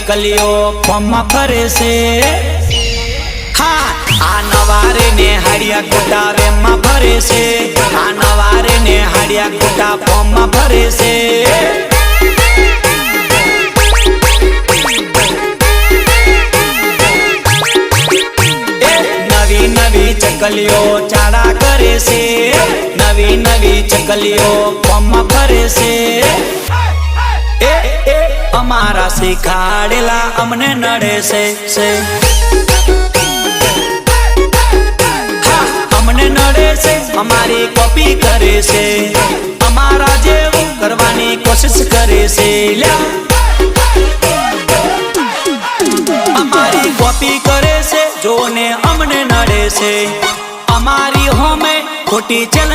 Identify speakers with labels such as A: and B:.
A: चकलियो form फरे से हाँ आ नवारे ने हाड़िया गोटा रे मा भरे से आ नवारे ने हाड़िया गोटा फॉर्म भरे से नवी नवी चकलियो चाड़ा करे से नवी नवी चकलियो फॉर्म भरे से अमारा सिखाड़ेला अमने नड़े से हाँ, अमने नड़े से हमारी कॉपी करे से हमारा जेव करवानी कोशिश करे से हमारी कॉपी करे से जो ने अमने नड़े से हमारी हो में खोटी चल